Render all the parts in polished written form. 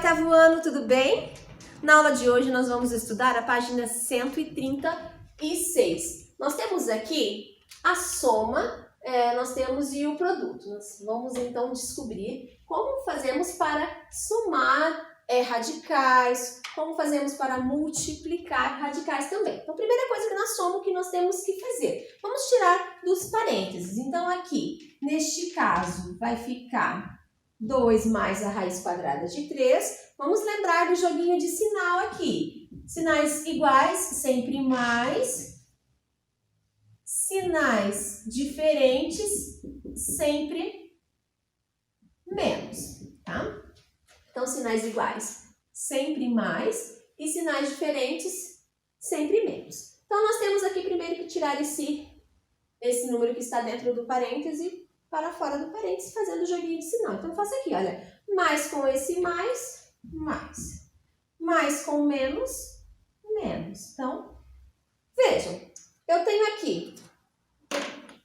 oitavo ano, tudo bem? Na aula de hoje nós vamos estudar a página 136. Nós temos aqui a soma, nós temos e o produto. Nós vamos então descobrir como fazemos para somar radicais, como fazemos para multiplicar radicais também. Então, a primeira coisa que nós somos, que nós temos que fazer, vamos tirar dos parênteses. Então, aqui, neste caso, vai ficar 2 mais a raiz quadrada de 3. Vamos lembrar do joguinho de sinal aqui. Sinais iguais, sempre mais. Sinais diferentes, sempre menos, tá? Então, sinais iguais, sempre mais. E sinais diferentes, sempre menos. Então, nós temos aqui primeiro que tirar esse número que está dentro do parêntese para fora do parênteses, fazendo o joguinho de sinal. Então, eu faço aqui, olha, mais com esse mais, mais. Mais com menos, menos. Então, vejam, eu tenho aqui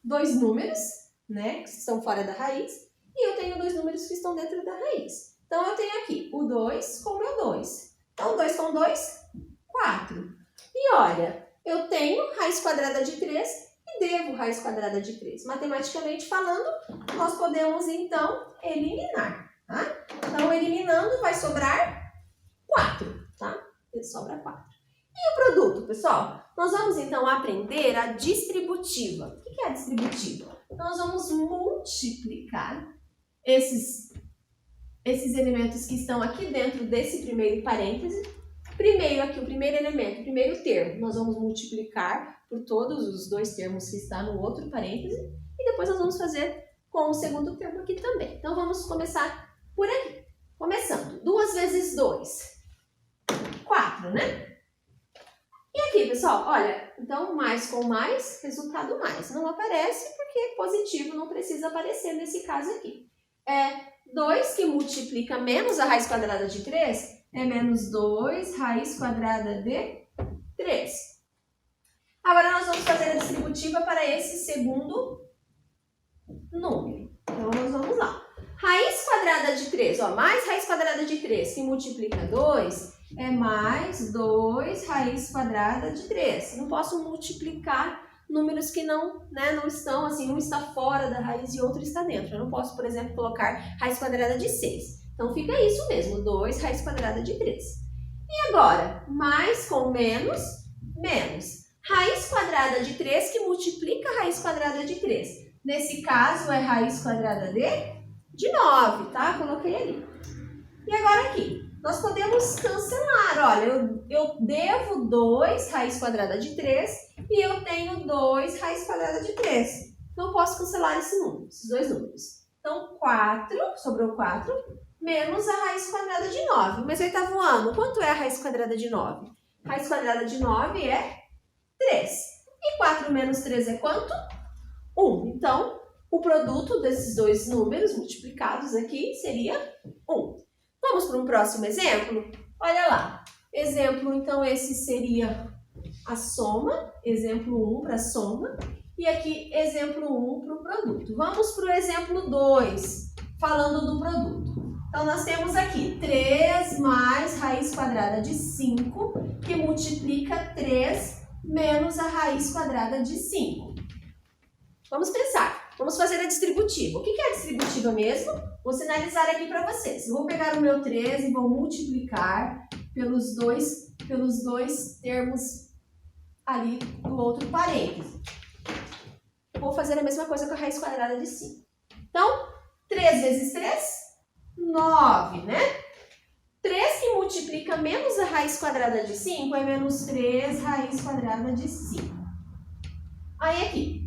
2 números, né, que estão fora da raiz, e eu tenho 2 números que estão dentro da raiz. Então, eu tenho aqui o 2 com o meu 2. Então, 2 com 2, 4. E olha, eu tenho raiz quadrada de 3 e devo raiz quadrada de 3. Matematicamente falando, nós podemos, então, eliminar, tá? Então, eliminando, vai sobrar 4, tá? Sobra 4. E o produto, pessoal? Nós vamos, então, aprender a distributiva. O que é a distributiva? Então, nós vamos multiplicar esses elementos que estão aqui dentro desse primeiro parêntese. Primeiro aqui, o primeiro elemento, o primeiro termo, nós vamos multiplicar por todos os 2 termos que estão no outro parêntese. E depois nós vamos fazer com o segundo termo aqui também. Então, vamos começar por aqui. Começando, 2 vezes 2, 4, né? E aqui, pessoal, olha, então mais com mais, resultado mais. Não aparece porque positivo não precisa aparecer nesse caso aqui. 2 que multiplica menos a raiz quadrada de 3 é menos 2 raiz quadrada de 3. Agora nós vamos fazer a distributiva para esse segundo número. Então nós vamos lá. Raiz quadrada de 3, ó, mais raiz quadrada de 3 que multiplica 2 é mais 2 raiz quadrada de 3. Não posso multiplicar números que não estão, assim, um está fora da raiz e outro está dentro. Eu não posso, por exemplo, colocar raiz quadrada de 6. Então, fica isso mesmo, 2 raiz quadrada de 3. E agora, mais com menos, menos. Raiz quadrada de 3 que multiplica a raiz quadrada de 3. Nesse caso, é raiz quadrada de 9, tá? Coloquei ali. E agora aqui, nós podemos cancelar. Olha, eu devo 2 raiz quadrada de 3 e eu tenho 2 raiz quadrada de 3. Não posso cancelar esse número, esses 2 números. Então, 4, sobrou 4, menos a raiz quadrada de 9. Mas oitavo ano, quanto é a raiz quadrada de 9? Raiz quadrada de 9 é 3. E 4 menos 3 é quanto? 1. Então, o produto desses 2 números multiplicados aqui seria 1. Vamos para um próximo exemplo? Olha lá. Exemplo, então, esse seria a soma. Exemplo 1 para a soma. E aqui, exemplo 1 para o produto. Vamos para o exemplo 2, falando do produto. Então, nós temos aqui 3 mais raiz quadrada de 5, que multiplica 3 menos a raiz quadrada de 5. Vamos pensar. Vamos fazer a distributiva. O que é a distributiva mesmo? Vou sinalizar aqui para vocês. Eu vou pegar o meu 3 e vou multiplicar pelos dois termos ali do outro parêntese. Vou fazer a mesma coisa com a raiz quadrada de 5. Então, 3 vezes 3, 9, né? 3 que multiplica menos a raiz quadrada de 5 é menos 3 raiz quadrada de 5. Aí aqui.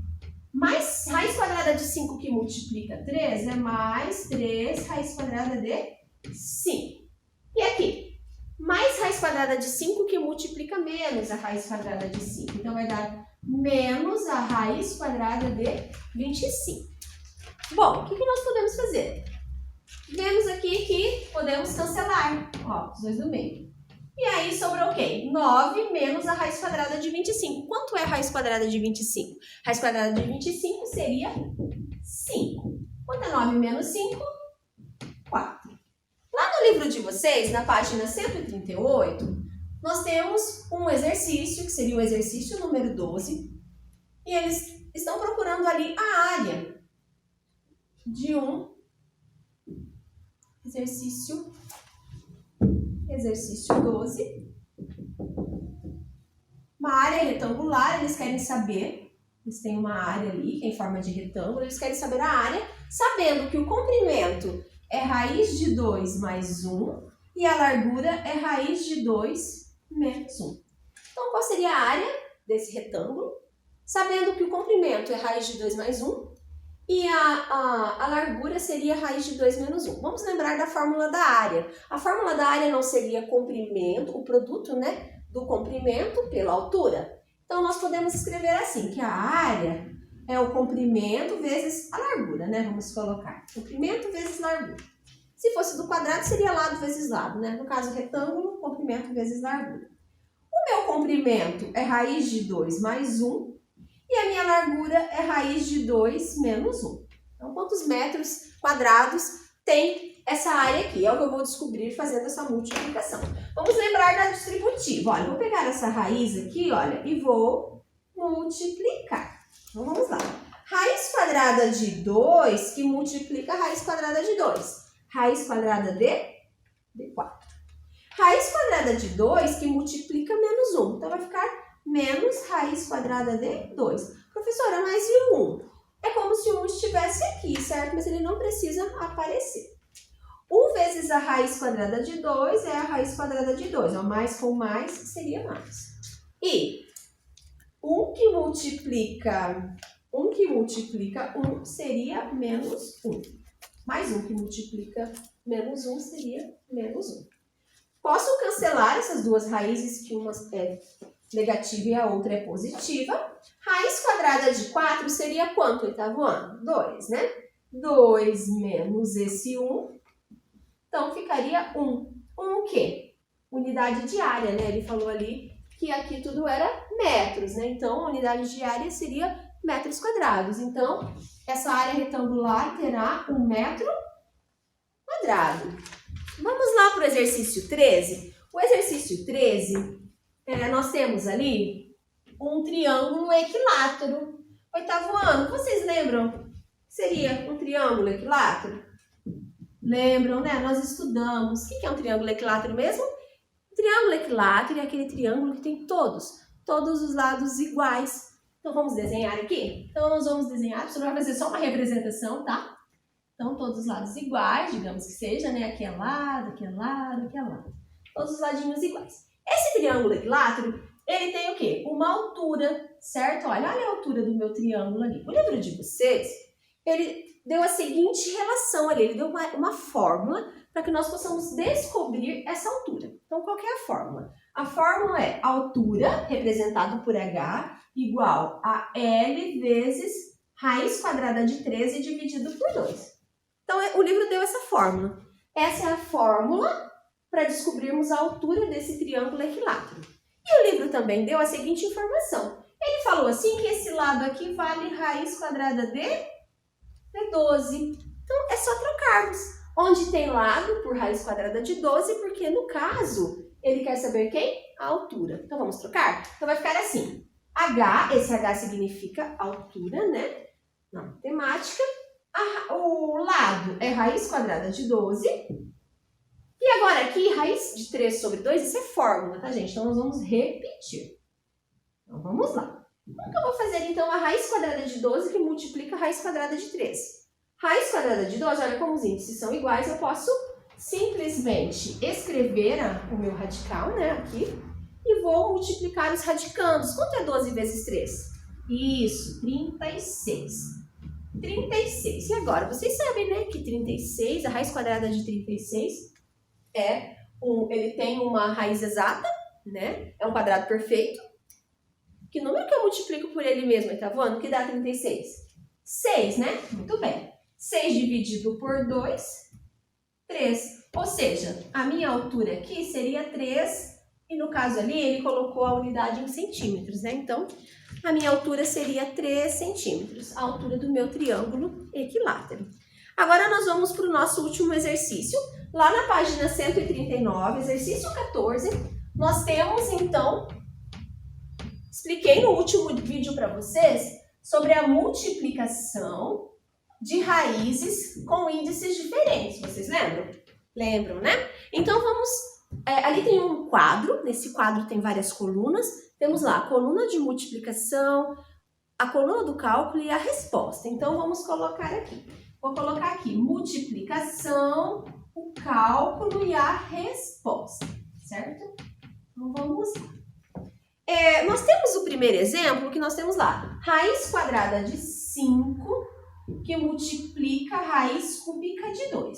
Mais raiz quadrada de 5 que multiplica 3 é mais 3 raiz quadrada de 5. E aqui, mais raiz quadrada de 5 que multiplica menos a raiz quadrada de 5. Então, vai dar menos a raiz quadrada de 25. Bom, o que nós podemos fazer? Vemos aqui que podemos cancelar, ó, os 2 do meio. E aí sobrou o quê? 9 menos a raiz quadrada de 25. Quanto é a raiz quadrada de 25? Raiz quadrada de 25 seria 5. Quanto é 9 menos 5? 4. Lá no livro de vocês, na página 138, nós temos um exercício, que seria o exercício número 12, e eles estão procurando ali a área de um exercício 12, uma área retangular. Eles querem saber, eles têm uma área ali, que é em forma de retângulo, eles querem saber a área, sabendo que o comprimento é raiz de 2 mais 1 e a largura é raiz de 2 menos 1. Então, qual seria a área desse retângulo? Sabendo que o comprimento é raiz de 2 mais 1 e a largura seria raiz de 2 menos 1. Vamos lembrar da fórmula da área. A fórmula da área não seria comprimento, o produto, né, do comprimento pela altura. Então, nós podemos escrever assim, que a área é o comprimento vezes a largura, né? Vamos colocar comprimento vezes largura. Se fosse do quadrado, seria lado vezes lado, né? No caso, retângulo, comprimento vezes largura. O meu comprimento é raiz de 2 mais 1 e a minha largura é raiz de 2 menos 1. Então, quantos metros quadrados tem essa área aqui? É o que eu vou descobrir fazendo essa multiplicação. Vamos lembrar da distributiva. Olha, vou pegar essa raiz aqui, olha, e vou multiplicar. Então, vamos lá. Raiz quadrada de 2 que multiplica a raiz quadrada de 2. Raiz quadrada de 4. Raiz quadrada de 2 que multiplica menos 1. Então, vai ficar menos raiz quadrada de 2. Professora, mas e o 1? É como se o 1 estivesse aqui, certo? Mas ele não precisa aparecer. 1 vezes a raiz quadrada de 2 é a raiz quadrada de 2. Ó, mais com mais seria mais. E 1 que multiplica 1 seria menos 1. Mais 1 que multiplica menos 1 seria menos 1. Posso cancelar essas duas raízes, que uma é negativa e a outra é positiva. Raiz quadrada de 4 seria quanto, oitavo ano? 2, né? 2 menos esse 1. Então, ficaria 1. 1 o quê? Unidade de área, né? Ele falou ali que aqui tudo era metros, né? Então, a unidade de área seria metros quadrados. Então, essa área retangular terá 1 metro quadrado. Vamos lá para o exercício 13. O exercício 13, nós temos ali um triângulo equilátero. Oitavo ano, vocês lembram? Seria um triângulo equilátero? Lembram, né? Nós estudamos. O que é um triângulo equilátero mesmo? Um triângulo equilátero é aquele triângulo que tem todos os lados iguais. Então, vamos desenhar aqui? Então, nós vamos desenhar, você vai fazer só uma representação, tá? Então, todos os lados iguais, digamos que seja, né? Aqui é lado, aqui é lado, aqui é lado. Todos os ladinhos iguais. Esse triângulo equilátero, ele tem o quê? Uma altura, certo? Olha a altura do meu triângulo ali. O livro de vocês, ele deu a seguinte relação ali, ele deu uma fórmula para que nós possamos descobrir essa altura. Então, qual que é a fórmula? A fórmula é altura, representado por H, igual a L vezes raiz quadrada de 13 dividido por 2. Então, o livro deu essa fórmula. Essa é a fórmula para descobrirmos a altura desse triângulo equilátero. E o livro também deu a seguinte informação. Ele falou assim que esse lado aqui vale raiz quadrada de 12. Então, é só trocarmos. Onde tem lado por raiz quadrada de 12, porque no caso, ele quer saber quem? A altura. Então, vamos trocar? Então, vai ficar assim. H, esse H significa altura, né? Na matemática. O lado é raiz quadrada de 12. E agora aqui, raiz de 3 sobre 2, isso é fórmula, tá, gente? Então, nós vamos repetir. Então, vamos lá. Como que eu vou fazer, então, a raiz quadrada de 12 que multiplica a raiz quadrada de 3? Raiz quadrada de 12, olha como os índices são iguais, eu posso simplesmente escrever o meu radical, né, aqui, e vou multiplicar os radicandos. Quanto é 12 vezes 3? Isso, 36. 36. E agora, vocês sabem, né, que 36, a raiz quadrada de 36, ele tem uma raiz exata, né, é um quadrado perfeito. Que número que eu multiplico por ele mesmo, oitavo ano? Que dá 36? 6, né? Muito bem. 6 dividido por 2, 3. Ou seja, a minha altura aqui seria 3, e no caso ali ele colocou a unidade em centímetros, né? Então, a minha altura seria 3 centímetros, a altura do meu triângulo equilátero. Agora nós vamos para o nosso último exercício. Lá na página 139, exercício 14, nós temos então, expliquei no último vídeo para vocês sobre a multiplicação de raízes com índices diferentes. Vocês lembram? Lembram, né? Então vamos, ali tem um quadro, nesse quadro tem várias colunas. Temos lá a coluna de multiplicação, a coluna do cálculo e a resposta. Então vamos colocar aqui. Vou colocar aqui multiplicação, o cálculo e a resposta, certo? Então vamos lá. Nós temos o primeiro exemplo que nós temos lá. Raiz quadrada de 5 que multiplica a raiz cúbica de 2.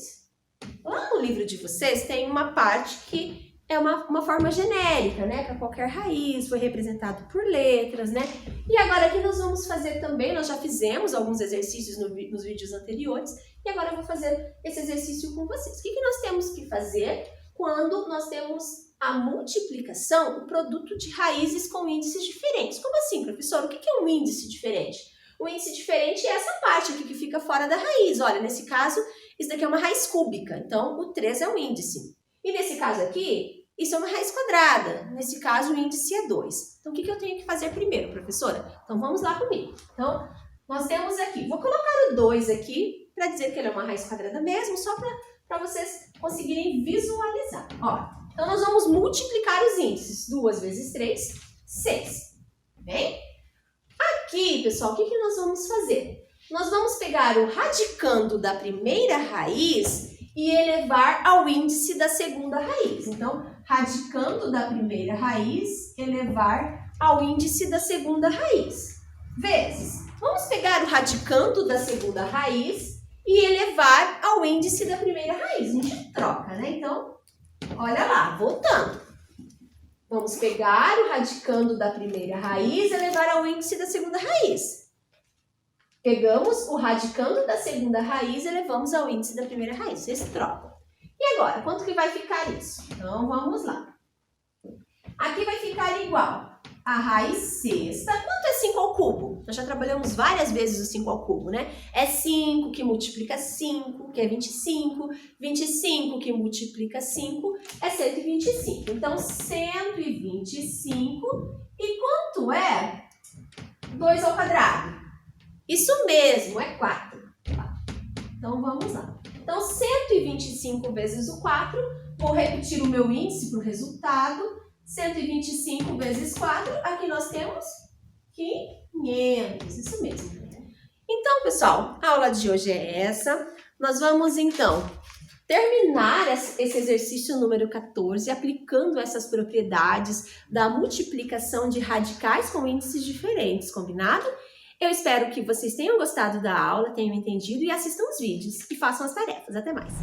Lá no livro de vocês tem uma parte que é uma forma genérica, né? Para qualquer raiz, foi representado por letras, né? E agora aqui nós vamos fazer também, nós já fizemos alguns exercícios nos vídeos anteriores, e agora eu vou fazer esse exercício com vocês. O que nós temos que fazer quando nós temos a multiplicação, o produto de raízes com índices diferentes? Como assim, professor? O que é um índice diferente? O índice diferente é essa parte aqui que fica fora da raiz. Olha, nesse caso, isso daqui é uma raiz cúbica, então o 3 é um índice. E nesse caso aqui, isso é uma raiz quadrada. Nesse caso, o índice é 2. Então, o que eu tenho que fazer primeiro, professora? Então, vamos lá comigo. Então, nós temos aqui, vou colocar o 2 aqui, para dizer que ele é uma raiz quadrada mesmo, só para vocês conseguirem visualizar. Ó, então, nós vamos multiplicar os índices. 2 vezes 3, 6. Bem? Aqui, pessoal, o que nós vamos fazer? Nós vamos pegar o radicando da primeira raiz e elevar ao índice da segunda raiz. Então, radicando da primeira raiz, elevar ao índice da segunda raiz. Vezes, vamos pegar o radicando da segunda raiz e elevar ao índice da primeira raiz. A gente troca, né? Então, olha lá, voltando. Vamos pegar o radicando da primeira raiz e elevar ao índice da segunda raiz. Pegamos o radicando da segunda raiz e elevamos ao índice da primeira raiz. Vocês trocam. E agora, quanto que vai ficar isso? Então, vamos lá. Aqui vai ficar igual a raiz sexta. Quanto é 5 ao cubo? Nós já trabalhamos várias vezes o 5 ao cubo, né? É 5 que multiplica 5, que é 25. 25 que multiplica 5 é 125. Então, 125. E quanto é 2 ao quadrado? Isso mesmo, é 4. Então, vamos lá. Então, 125 vezes o 4. Vou repetir o meu índice para o resultado. 125 vezes 4, aqui nós temos 500, isso mesmo. Então, pessoal, a aula de hoje é essa. Nós vamos, então, terminar esse exercício número 14, aplicando essas propriedades da multiplicação de radicais com índices diferentes, combinado? Eu espero que vocês tenham gostado da aula, tenham entendido e assistam os vídeos e façam as tarefas. Até mais!